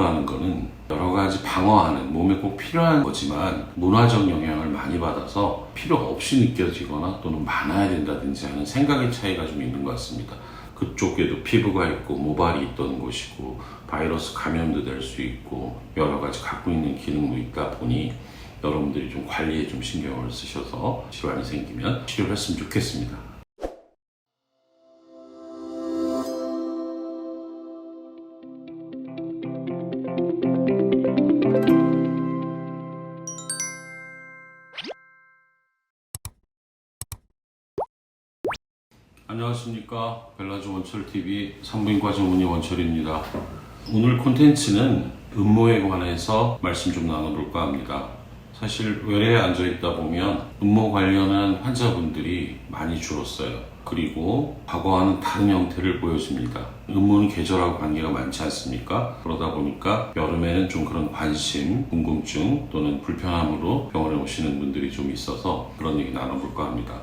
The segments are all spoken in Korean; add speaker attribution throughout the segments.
Speaker 1: 음모라는 거는 여러 가지 방어하는 몸에 꼭 필요한 거지만 문화적 영향을 많이 받아서 필요 없이 느껴지거나 또는 많아야 된다든지 하는 생각의 차이가 좀 있는 것 같습니다. 그쪽에도 피부가 있고 모발이 있던 곳이고 바이러스 감염도 될 수 있고 여러 가지 갖고 있는 기능도 있다 보니 여러분들이 좀 관리에 좀 신경을 쓰셔서 질환이 생기면 치료를 했으면 좋겠습니다. 안녕하십니까. 벨라조 원철TV 산부인과 전문의 원철입니다. 오늘 콘텐츠는 음모에 관해서 말씀 좀 나눠볼까 합니다. 사실 외래에 앉아있다 보면 음모 관련한 환자분들이 많이 줄었어요. 그리고 과거와는 다른 형태를 보여줍니다. 음모는 계절하고 관계가 많지 않습니까? 그러다 보니까 여름에는 좀 그런 관심, 궁금증 또는 불편함으로 병원에 오시는 분들이 좀 있어서 그런 얘기 나눠볼까 합니다.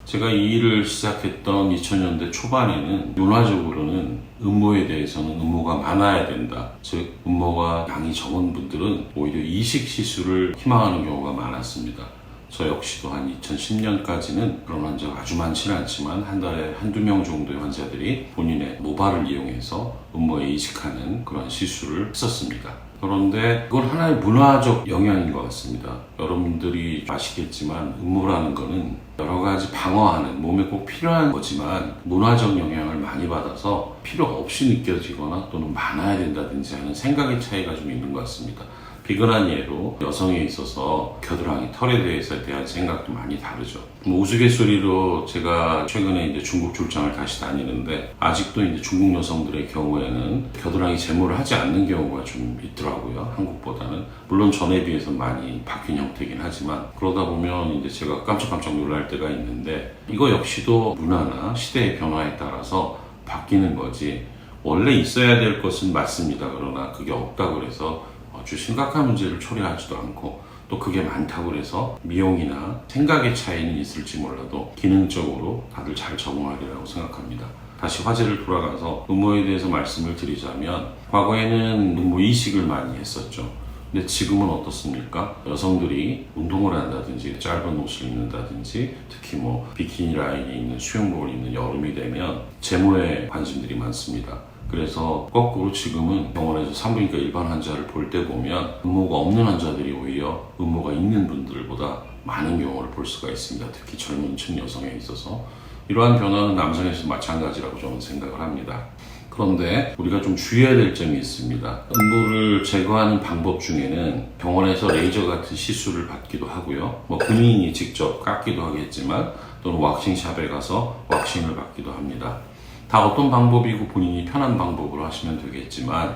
Speaker 1: 제가 이 일을 시작했던 2000년대 초반에는 문화적으로는 음모에 대해서는 음모가 많아야 된다. 즉 음모가 양이 적은 분들은 오히려 이식 시술을 희망하는 경우가 많았습니다. 저 역시도 한 2010년까지는 그런 환자가 아주 많지는 않지만 한 달에 한두 명 정도의 환자들이 본인의 모발을 이용해서 음모에 이식하는 그런 시술을 했었습니다. 그런데 그건 하나의 문화적 영향인 것 같습니다. 여러분들이 아시겠지만 음모라는 거는 여러 가지 방어하는 몸에 꼭 필요한 거지만 문화적 영향을 많이 받아서 필요 없이 느껴지거나 또는 많아야 된다든지 하는 생각의 차이가 좀 있는 것 같습니다. 비근한 예로 여성에 있어서 겨드랑이 털에 대한 생각도 많이 다르죠. 우스갯소리로 제가 최근에 이제 중국 출장을 다시 다니는데 아직도 이제 중국 여성들의 경우에는 겨드랑이 제모를 하지 않는 경우가 좀 있더라고요. 한국보다는. 물론 전에 비해서 많이 바뀐 형태이긴 하지만 그러다 보면 이제 제가 깜짝깜짝 놀랄 때가 있는데 이거 역시도 문화나 시대의 변화에 따라서 바뀌는 거지 원래 있어야 될 것은 맞습니다. 그러나 그게 없다고 해서 아주 심각한 문제를 초래하지도 않고 또 그게 많다고 해서 미용이나 생각의 차이는 있을지 몰라도 기능적으로 다들 잘 적응하리라고 생각합니다. 다시 화제를 돌아가서 음모에 대해서 말씀을 드리자면 과거에는 음모 이식을 많이 했었죠. 근데 지금은 어떻습니까? 여성들이 운동을 한다든지 짧은 옷을 입는다든지 특히 비키니 라인이 있는 수영복을 입는 여름이 되면 제모에 관심들이 많습니다. 그래서 거꾸로 지금은 병원에서 산부인과 일반 환자를 볼 때 보면 음모가 없는 환자들이 오히려 음모가 있는 분들보다 많은 경우를 볼 수가 있습니다. 특히 젊은 층 여성에 있어서 이러한 변화는 남성에서 마찬가지라고 저는 생각을 합니다. 그런데 우리가 좀 주의해야 될 점이 있습니다. 음모를 제거하는 방법 중에는 병원에서 레이저 같은 시술을 받기도 하고요. 본인이 직접 깎기도 하겠지만 또는 왁싱샵에 가서 왁싱을 받기도 합니다. 다 어떤 방법이고 본인이 편한 방법으로 하시면 되겠지만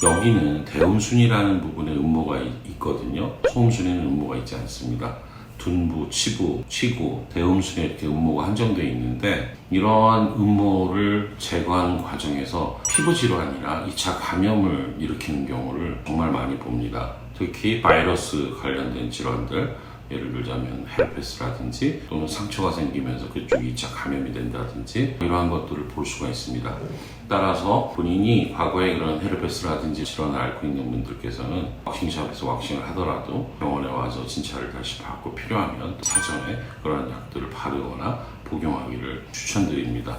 Speaker 1: 여기는 대음순이라는 부분에 음모가 있거든요. 소음순에는 음모가 있지 않습니다. 둔부, 치부, 치구, 대음순에 이렇게 음모가 한정되어 있는데 이러한 음모를 제거하는 과정에서 피부 질환이나 2차 감염을 일으키는 경우를 정말 많이 봅니다. 특히 바이러스 관련된 질환들 예를 들자면 헤르페스라든지 또는 상처가 생기면서 그쪽이 2차 감염이 된다든지 이러한 것들을 볼 수가 있습니다. 따라서 본인이 과거에 그런 헤르페스라든지 질환을 앓고 있는 분들께서는 왁싱샵에서 왁싱을 하더라도 병원에 와서 진찰을 다시 받고 필요하면 사전에 그런 약들을 바르거나 복용하기를 추천드립니다.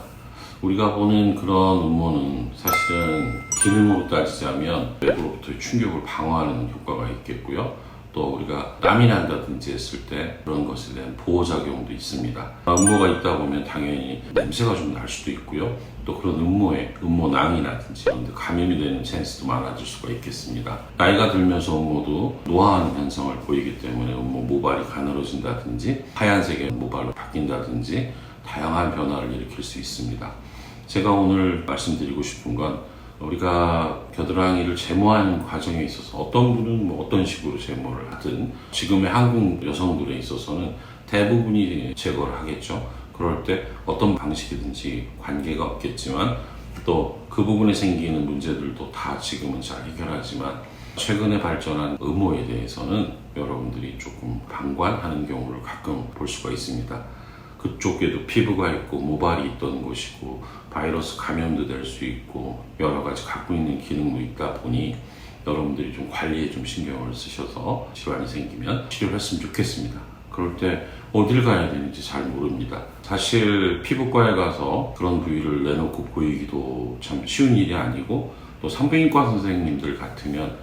Speaker 1: 우리가 보는 그런 음모는 사실은 기능으로 따지자면 외부로부터의 충격을 방어하는 효과가 있겠고요. 또 우리가 땀이 난다든지 했을 때 그런 것에 대한 보호작용도 있습니다. 음모가 있다 보면 당연히 냄새가 좀 날 수도 있고요. 또 그런 음모에 음모낭이라든지 이런 데 감염이 되는 찬스도 많아질 수가 있겠습니다. 나이가 들면서 음모도 노화하는 현상을 보이기 때문에 음모 모발이 가늘어진다든지 하얀색의 모발로 바뀐다든지 다양한 변화를 일으킬 수 있습니다. 제가 오늘 말씀드리고 싶은 건 우리가 겨드랑이를 제모하는 과정에 있어서 어떤 분은 어떤 식으로 제모를 하든 지금의 한국 여성들에 있어서는 대부분이 제거를 하겠죠. 그럴 때 어떤 방식이든지 관계가 없겠지만 또 그 부분에 생기는 문제들도 다 지금은 잘 해결하지만 최근에 발전한 음모에 대해서는 여러분들이 조금 방관하는 경우를 가끔 볼 수가 있습니다. 그쪽에도 피부가 있고 모발이 있던 곳이고 바이러스 감염도 될 수 있고 여러 가지 갖고 있는 기능도 있다 보니 여러분들이 좀 관리에 좀 신경을 쓰셔서 질환이 생기면 치료를 했으면 좋겠습니다. 그럴 때 어딜 가야 되는지 잘 모릅니다. 사실 피부과에 가서 그런 부위를 내놓고 보이기도 참 쉬운 일이 아니고 또 산부인과 선생님들 같으면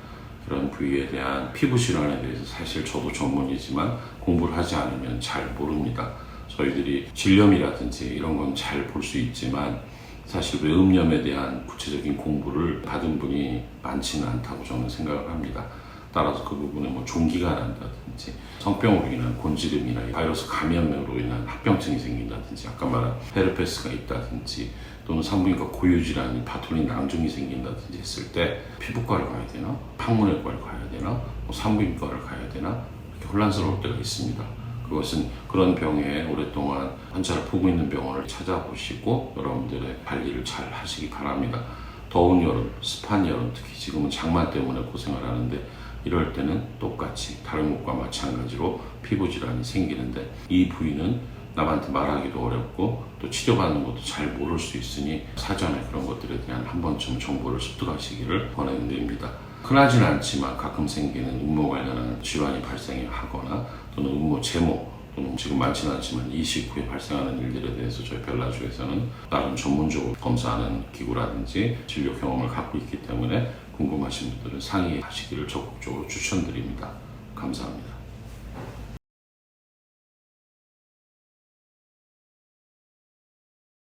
Speaker 1: 그런 부위에 대한 피부 질환에 대해서 사실 저도 전문이지만 공부를 하지 않으면 잘 모릅니다. 저희들이 질염이라든지 이런 건 잘 볼 수 있지만 사실 외음염에 대한 구체적인 공부를 받은 분이 많지는 않다고 저는 생각을 합니다. 따라서 그 부분에 뭐 종기가 난다든지 성병으로 인한 곤지름이나 바이러스 감염으로 인한 합병증이 생긴다든지 아까 말한 헤르페스가 있다든지 또는 산부인과 고유질환이 바톨린 낭종이 생긴다든지 했을 때 피부과를 가야 되나 항문외과를 가야 되나 뭐 산부인과를 가야 되나 이렇게 혼란스러울 때가 있습니다. 그것은 그런 병에 오랫동안 환자를 보고 있는 병원을 찾아보시고 여러분들의 관리를 잘 하시기 바랍니다. 더운 여름, 습한 여름, 특히 지금은 장마 때문에 고생을 하는데 이럴 때는 똑같이 다른 곳과 마찬가지로 피부 질환이 생기는데 이 부위는 남한테 말하기도 어렵고 또 치료받는 것도 잘 모를 수 있으니 사전에 그런 것들에 대한 한 번쯤 정보를 습득하시기를 권해드립니다. 흔하진 않지만 가끔 생기는 음모 관련한 질환이 발생하거나 또는 음모 제모 또는 지금 많지는 않지만 이식 후에 발생하는 일들에 대해서 저희 벨라주에서는 나름 전문적으로 검사하는 기구라든지 진료 경험을 갖고 있기 때문에 궁금하신 분들은 상의하시기를 적극적으로 추천드립니다. 감사합니다.